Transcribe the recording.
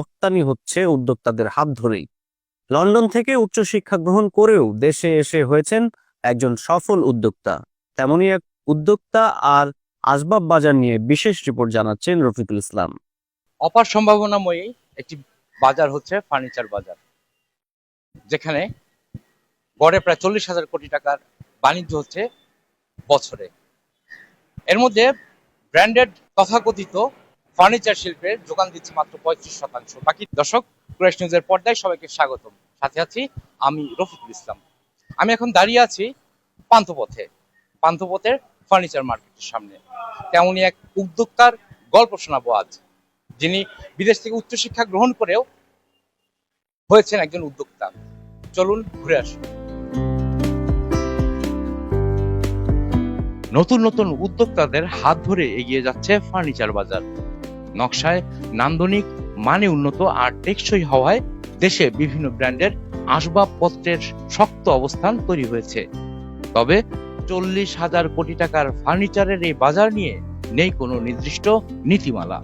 রপ্তানি হচ্ছে উদ্যোক্তাদের হাত ধরেই। লন্ডন থেকে উচ্চশিক্ষা গ্রহণ করেও দেশে এসে হয়েছেন একজন সফল উদ্যোক্তা। তেমনই এক উদ্যোক্তা আর আসবাব বাজার নিয়ে বিশেষ রিপোর্ট জানাচ্ছেন রফিকুল ইসলাম। অপার সম্ভাবনাময়ী একটি বাজার হচ্ছে ফার্নিচার বাজার, যেখানে গড়ে প্রায় 40,000 কোটি টাকার বাণিজ্য হচ্ছে বছরে। এর মধ্যে ব্র্যান্ডেড তথাকথিত ফার্নিচার শিল্পের যোগান দিচ্ছে মাত্র 35%। বাকি দর্শক, কুরাইশ নিউজের পর্দায় সবাইকে স্বাগতম। সাথে আছি আমি রফিকুল ইসলাম। আমি এখন দাঁড়িয়ে আছি পান্থপথের ফার্নিচার মার্কেটের সামনে। তেমনই এক উদ্যোক্তার গল্প শোনাবো আজ, যিনি বিদেশ থেকে উচ্চশিক্ষা গ্রহণ করেও হয়েছেন একজন উদ্যোক্তা। চলুন ঘুরে আসুন। নতুন নতুন উদ্যোক্তাদের হাত ধরে এগিয়ে যাচ্ছে ফার্নিচার বাজার। নকশায় নান্দনিক, মানে উন্নত আর টেকসই হওয়ায় দেশে বিভিন্ন ব্র্যান্ডের আসবাবপত্রের শক্ত অবস্থান তৈরি হয়েছে। তবে 40,000 কোটি টাকার ফার্নিচারের এই বাজার নিয়ে নেই কোনো নির্দিষ্ট নীতিমালা।